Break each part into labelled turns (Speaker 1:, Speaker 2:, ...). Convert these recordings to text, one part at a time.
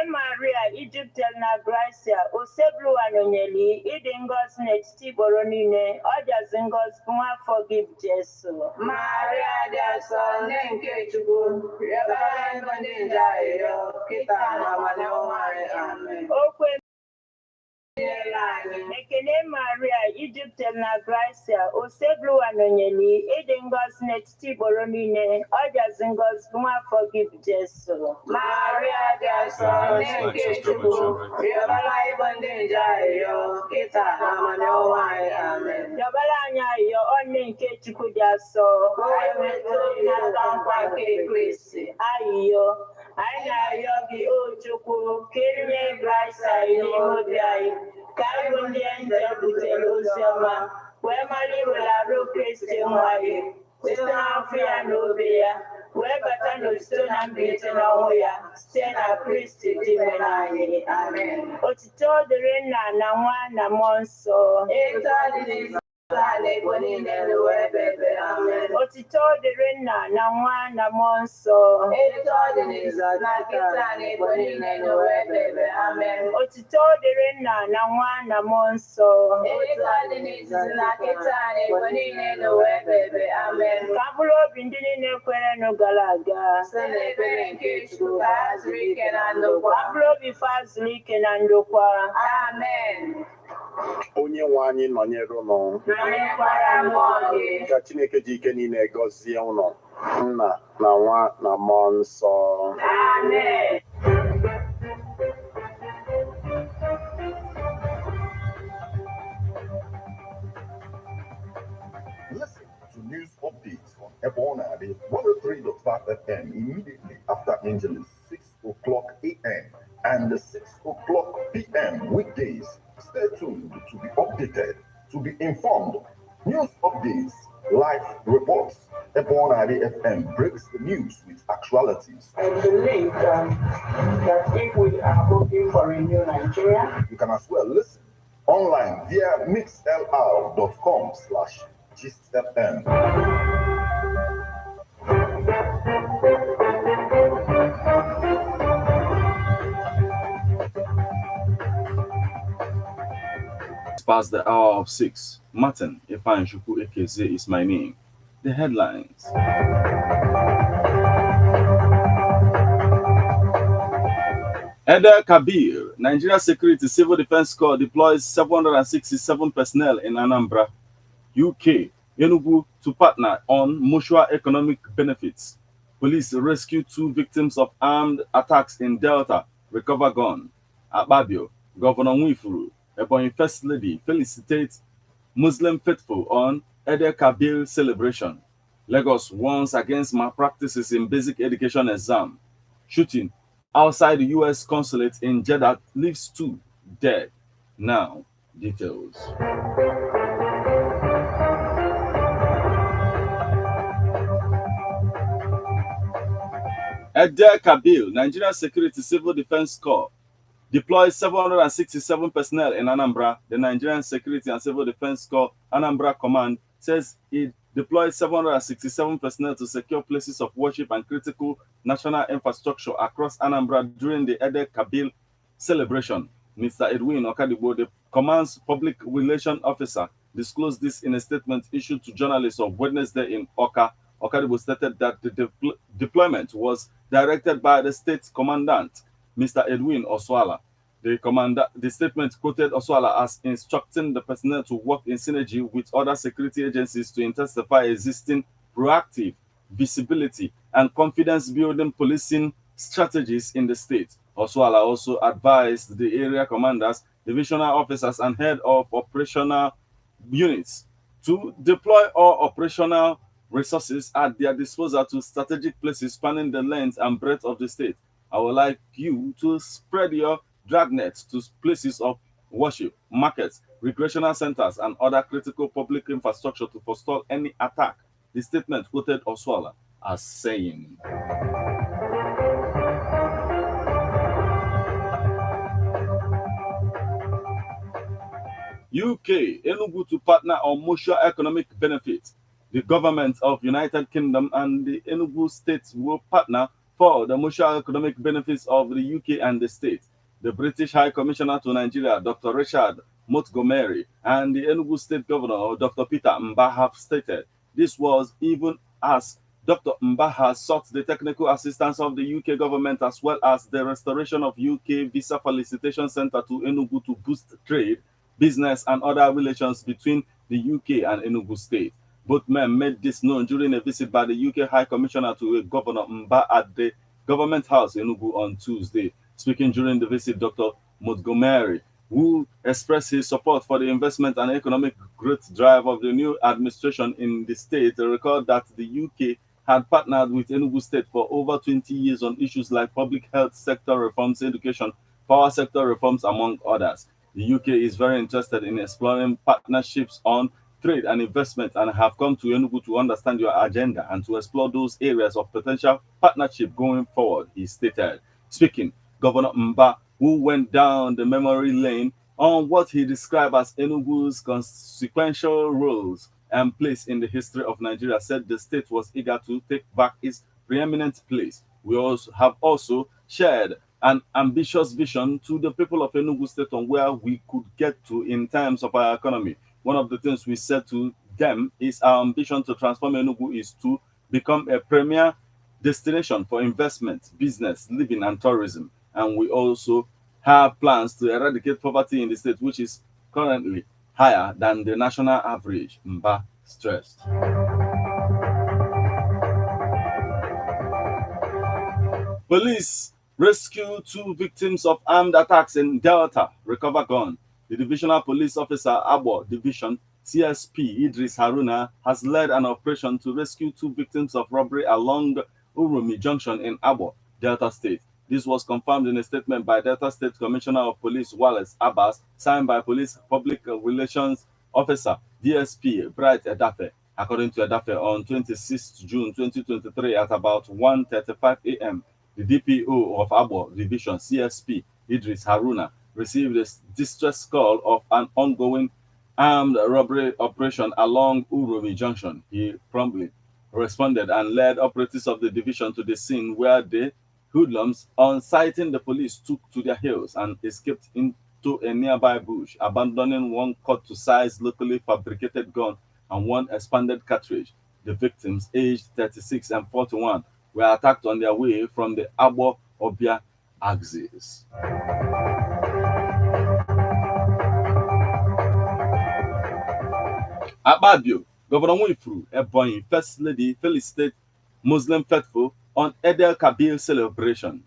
Speaker 1: Maria Egypt na Gracia oseblu anonyeli ịdị ngọzi n'etiti gboro niile ọ jazi ngọzi bụ afọ gị bụ Jesu.
Speaker 2: Maria dị asọ nne nke Chukwu rịọbara anyị bụ ndị nje arịrịọ kịta na amaliọ nwanyị. Amen.
Speaker 1: Okwe Ekene Maria Egypt na Gracia oseblu anonyeli ịdị ngọzi n'etiti gboro niile ọ jazi ngọzi bụ afọ gị bụ Jesu.
Speaker 2: Maria dị asọ nne nke Chukwu rịọbara anyị bụ ndị nje arịrịọ kịta na amaliọ nwanyị. Amen.
Speaker 1: Rịọbara anyị arịrịọ onye nke Chukwu dị asọ
Speaker 2: ka o wee nweta obi n'aka nkwa nke Kristi.
Speaker 1: Arịrịọ anyị na-arịọ gị o Chukwu ka enye Gracia n'ime obi anyị ka anyị bụ ndị nje butere ozi ọma wee mara iwere arụ Kristi nwa gị site n'afọ ya na obi ya wee bata n'osito na mbilite n'ọnwụ ya site na Kristi dị nwere anyị. Amen. Otito dịrị Nna na Nwa na Mmụọ Nsọ.
Speaker 2: Etu ọ dị n'isi ala Igbo niile ruo ebe ebe. Amen.
Speaker 1: Otito dịrị Nna na Nwa na Mmụọ Nsọ.
Speaker 2: Etu ọ dị n'isi na nkịta ala Igbo niile ruo ebe ebe. Amen.
Speaker 1: Otito dịrị Nna na Nwa na Mmụọ Nsọ.
Speaker 2: Etu ọ dị n'isi na nkịta ala Igbo niile ruo ebe ebe. Amen.
Speaker 1: Ka mkpụrụ obi ndị niile kwerenụ gara aga
Speaker 2: site n'ekpere nke Chukwu ka ha zuru ike na ndokwa.
Speaker 1: ka mkpụrụ obi fa zuru ike na ndokwa.
Speaker 2: Amen.
Speaker 3: Onye nwe anyị nọnyere ụnụ
Speaker 2: Nọnyekwara mmụọ gị.
Speaker 3: ka Chineke ji ike niile gọzie ụnụ Nna na Nwa na Mmụọ Nsọ.
Speaker 2: Amen.
Speaker 4: Listen to news updates on Ebonade 103.5 FM immediately after Angeles 6 o'clock a.m. and 6 o'clock p.m. weekdays. Stay tuned to be updated, to be informed. News updates, live reports. Ebonade FM breaks the news with actualities.
Speaker 5: I believe that if we are hoping for a new Nigeria,
Speaker 4: You can as well listen online via mixlr.com/gistfm.
Speaker 6: Past the hour of 6. Martin Ifanshuku Ekeze is my name. The headlines. Eder Kabir, Nigeria Security Civil Defense Corps deploys 767 personnel in Anambra, UK, Enugu to partner on mutual economic benefits. Police rescue 2 victims of armed attacks in Delta, recover gun. Akpabio, Governor Nwifuru, Ebonyi First Lady felicitates Muslim faithful on Eder Kabir celebration. Lagos warns against malpractices in basic education exam. Shooting outside the U.S. consulate in Jeddah leaves 2 dead. Now, details. Eder Kabir, Nigeria Security Civil Defense Corps, deploys 767 personnel in Anambra. The Nigerian Security and Civil Defense Corps Anambra Command says it deployed 767 personnel to secure places of worship and critical national infrastructure across Anambra during the Eder Kabir celebration. Mr. Edwin Okadibo, the command's public relations officer, disclosed this in a statement issued to journalists on Wednesday in Oka. Okadibo stated that the deployment was directed by the state commandant, Mr. Edwin Oswala. The statement quoted Oswala as instructing the personnel to work in synergy with other security agencies to intensify existing proactive visibility and confidence-building policing strategies in the state. Oswala also advised the area commanders, divisional officers, and head of operational units to deploy all operational resources at their disposal to strategic places spanning the length and breadth of the state. I would like you to spread your dragnets to places of worship, markets, recreational centers, and other critical public infrastructure to forestall any attack. The statement quoted Oswala as saying. UK, Enugu to partner on mutual economic benefit. The government of United Kingdom and the Enugu states will partner for the mutual economic benefits of the UK and the state. The British High Commissioner to Nigeria, Dr. Richard Montgomery, and the Enugu State Governor, Dr. Peter Mba, have stated this was even as Dr. Mba has sought the technical assistance of the UK government as well as the restoration of UK Visa Facilitation Center to Enugu to boost trade, business, and other relations between the UK and Enugu State. Both men made this known during a visit by the UK High Commissioner to Governor Mba at the Government House Enugu on Tuesday. Speaking during the visit, Dr. Montgomery, who expressed his support for the investment and economic growth drive of the new administration in the state, recalled that the UK had partnered with Enugu State for over 20 years on issues like public health sector reforms, education, power sector reforms, among others. The UK is very interested in exploring partnerships on trade and investment and have come to Enugu to understand your agenda and to explore those areas of potential partnership going forward, he stated. Speaking, Governor Mba, who went down the memory lane on what he described as Enugu's consequential roles and place in the history of Nigeria, said the state was eager to take back its preeminent place. We also shared an ambitious vision to the people of Enugu State on where we could get to in terms of our economy. One of the things we said to them is our ambition to transform Enugu is to become a premier destination for investment, business, living, and tourism. And we also have plans to eradicate poverty in the state, which is currently higher than the national average, Mba stressed. Police rescue 2 victims of armed attacks in Delta, recover gun. The Divisional Police Officer, Abo Division, CSP Idris Haruna, has led an operation to rescue 2 victims of robbery along Urumi Junction in Abo, Delta State. This was confirmed in a statement by Delta State Commissioner of Police Wallace Abbas, signed by Police Public Relations Officer DSP Bright Edafe. According to Edafe, on 26 June 2023 at about 1:35 a.m., the DPO of Abo Division, CSP Idris Haruna, received a distress call of an ongoing armed robbery operation along Urumi Junction. He promptly responded and led operatives of the division to the scene, where the hoodlums, on sighting the police, took to their heels and escaped into a nearby bush, abandoning one cut-to-size locally fabricated gun and one expanded cartridge. The victims, aged 36 and 41, were attacked on their way from the Abo Obia axis. Akpabio, Governor Nwifuru Ebonyi First Lady felicitate Muslim faithful on Eid el-Kabir celebration.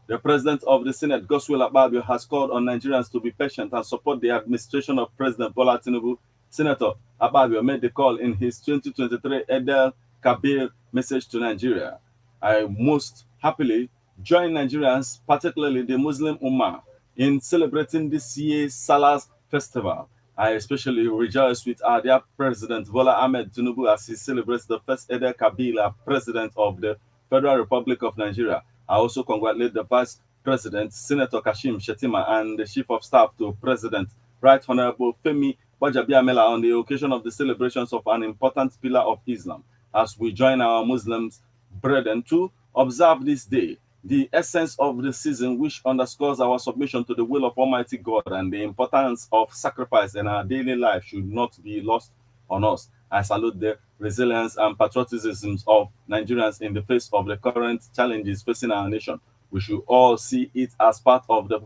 Speaker 6: The President of the Senate, Godswill Akpabio, has called on Nigerians to be patient and support the administration of President Bola Tinubu. Senator Akpabio made the call in his 2023 Eid el-Kabir message to Nigeria. I most happily join Nigerians, particularly the Muslim Ummah, in celebrating this year's Salah festival. I especially rejoice with our dear President Bola Ahmed Tinubu as he celebrates the first Eid el-Kabir as President of the Federal Republic of Nigeria. I also congratulate the Vice President, Senator Kashim Shettima, and the Chief of Staff to President Right Honorable Femi Gbajabiamila on the occasion of the celebrations of an important pillar of Islam, as we join our Muslims brethren to observe this day, the essence of the season, which underscores our submission to the will of Almighty God and the importance of sacrifice in our daily life, should not be lost on us. I salute the resilience and patriotism of Nigerians in the face of the current challenges facing our nation. We should all see it as part of the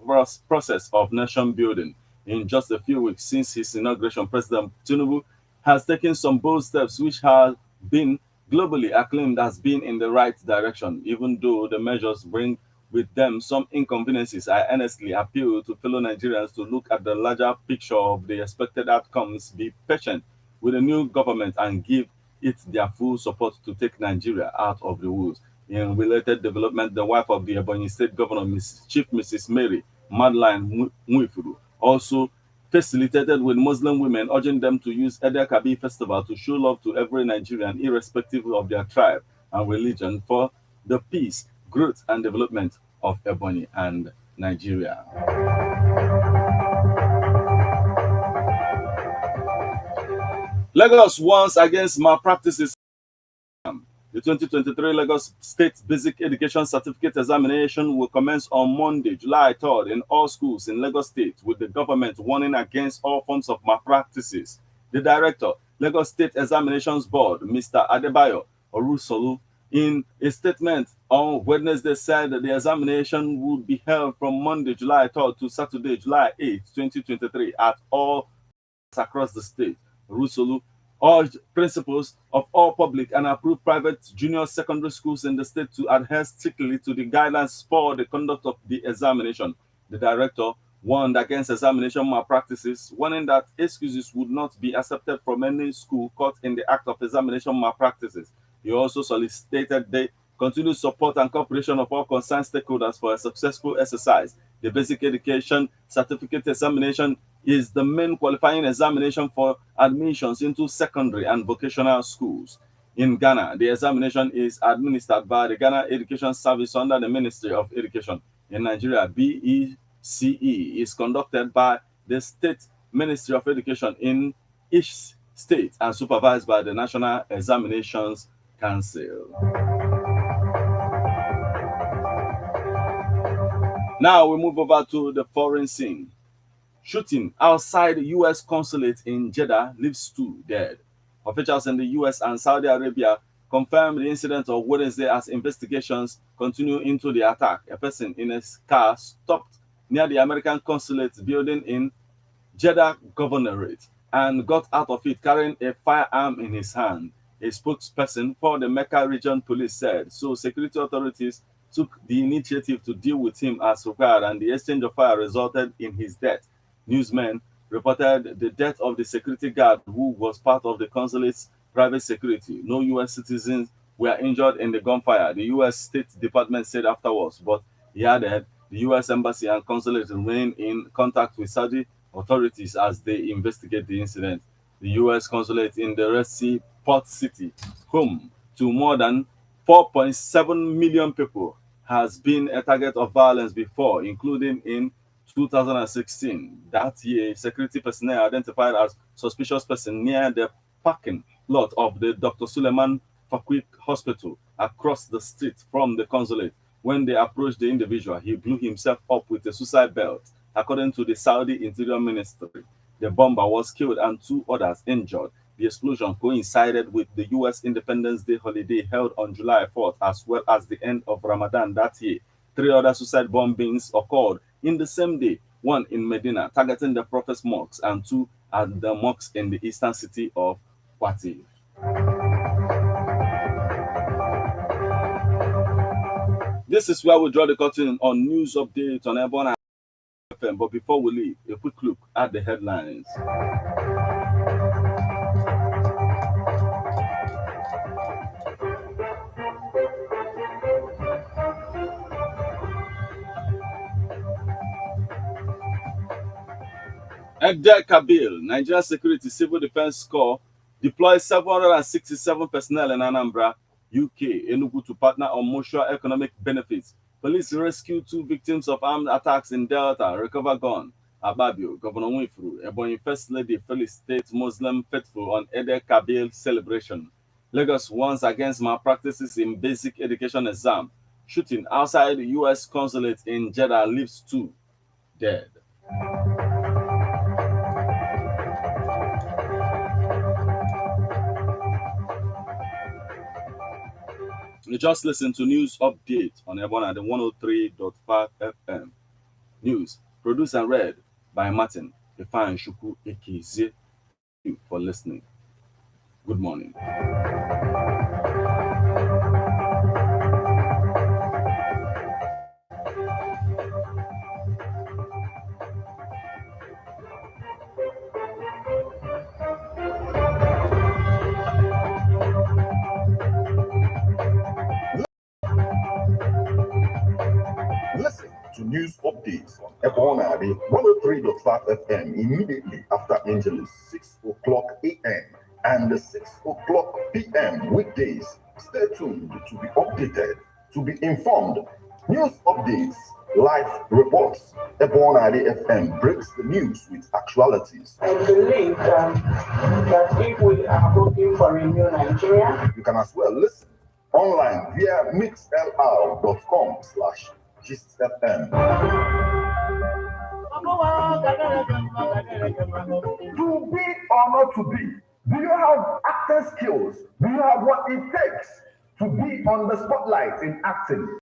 Speaker 6: process of nation building. In just a few weeks since his inauguration, President Tinubu has taken some bold steps which have been globally acclaimed as being in the right direction. Even though the measures bring with them some inconveniences, I earnestly appeal to fellow Nigerians to look at the larger picture of the expected outcomes, be patient with the new government, and give it their full support to take Nigeria out of the woods. In related development, the wife of the Ebonyi State Governor, Chief Mrs. Mary Madeline Nwifuru, also facilitated with Muslim women, urging them to use Eid el-Kabir festival to show love to every Nigerian, irrespective of their tribe and religion, for the peace, growth, and development of Ebonyi and Nigeria. Lagos warns against malpractices. The 2023 Lagos State Basic Education Certificate Examination will commence on Monday, July 3rd in all schools in Lagos State, with the government warning against all forms of malpractices. The director, Lagos State Examinations Board, Mr. Adebayo Orusolu, in a statement on Wednesday said that the examination would be held from Monday, July 3rd to Saturday, July 8th, 2023 at all across the state. Rusolu urged principals of all public and approved private junior secondary schools in the state to adhere strictly to the guidelines for the conduct of the examination. The director warned against examination malpractices, warning that excuses would not be accepted from any school caught in the act of examination malpractices. He also solicited the continued support and cooperation of all concerned stakeholders for a successful exercise. The basic education certificate examination is the main qualifying examination for admissions into secondary and vocational schools. In Ghana, the examination is administered by the Ghana Education Service under the Ministry of Education. In Nigeria, BECE is conducted by the State Ministry of Education in each state and supervised by the National Examinations Council. Now we move over to the foreign scene. Shooting outside the U.S. consulate in Jeddah leaves 2 dead. Officials in the U.S. and Saudi Arabia confirmed the incident on Wednesday as investigations continue into the attack. A person in a car stopped near the American consulate building in Jeddah Governorate and got out of it carrying a firearm in his hand. A spokesperson for the Mecca Region Police said, so security authorities took the initiative to deal with him as required, and the exchange of fire resulted in his death. Newsmen reported the death of the security guard who was part of the consulate's private security. No U.S. citizens were injured in the gunfire, the U.S. State Department said afterwards, but he added the U.S. Embassy and consulate remain in contact with Saudi authorities as they investigate the incident. The U.S. consulate in the Red Sea port city, home to more than 4.7 million people, has been a target of violence before, including in 2016. That year, security personnel identified as suspicious person near the parking lot of the Dr. Suleiman Fakwi Hospital across the street from the consulate. When they approached the individual, he blew himself up with a suicide belt, according to the Saudi Interior Ministry. The bomber was killed and 2 others injured. The explosion coincided with the U.S. Independence Day holiday held on July 4th, as well as the end of Ramadan that year. 3 other suicide bombings occurred in the same day, 1 in Medina, targeting the Prophet's mosques, and 2 at the mosque in the eastern city of Qatif. This is where we draw the curtain on news updates on Airborne FM. But before we leave, a quick look at the headlines. Egde Kabil, Nigeria Security Civil Defense Corps, deploys 767 personnel in Anambra, UK, Enugu to partner on mutual economic benefits. Police rescue 2 victims of armed attacks in Delta, recover gun. Ababio, Governor Winfrey, Ebonyi First Lady felicitate Muslim faithful on Egde Kabil celebration. Lagos warns against malpractices in basic education exam. Shooting outside the U.S. consulate in Jeddah leaves 2 dead. You just listen to news update on Ebon at the 103.5 FM. News produced and read by Martin Ifan Shuku Ekizie. Thank you for listening. Good morning.
Speaker 4: Listen to news updates on Ebonadi 103.5 FM immediately after Angelus 6 o'clock a.m. and 6 o'clock p.m. weekdays. Stay tuned to be updated, to be informed. News updates, live reports. Ebonadi FM breaks the news with actualities.
Speaker 5: I believe that if we are looking for a new Nigeria,
Speaker 4: You can as well listen Online via mixlr.com/GistFM. To be or not to be? Do you have acting skills? Do you have what it takes to be on the spotlight in acting?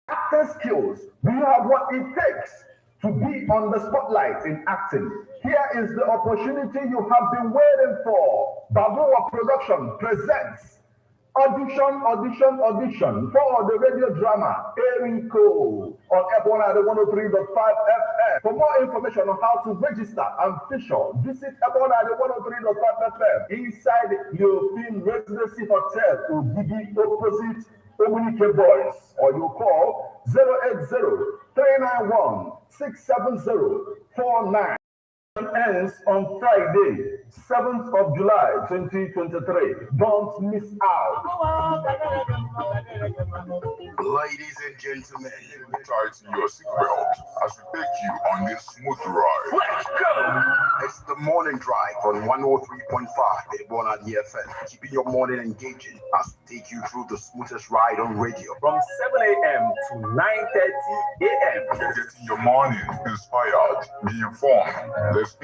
Speaker 4: Acting skills. Do you have what it takes to be on the spotlight in acting? Here is the opportunity you have been waiting for. Babuwa Production presents audition for the radio drama Eriko on F1 at 103.5 FM. For more information on how to register and feature, visit F1 at 103.5 FM inside European Residency Hotel, Ubigi opposite Omunike Boys, or you call 080-391-67049. Ends on Friday, 7th of July, 2023. Don't miss out.
Speaker 7: Ladies and gentlemen, tighten your seatbelt as we take you on this smooth ride. Let's go! It's the morning drive on 103.5 Ebona DFM, keeping your morning engaging as we take you through the smoothest ride on radio
Speaker 8: from 7 a.m. to 9:30 a.m.
Speaker 7: Getting your morning inspired, be informed. Let's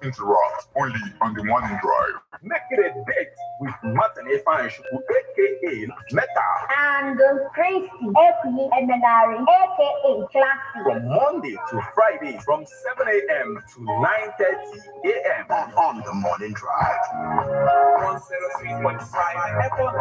Speaker 7: interrupt only on the morning drive.
Speaker 8: Make it a date with Martin Efanshuku, aka Meta,
Speaker 9: and Christy, aka Emenari, aka Classy.
Speaker 8: From Monday to Friday, from 7 a.m. to 9:30 a.m.
Speaker 7: on the morning drive.
Speaker 8: 103.5 FM.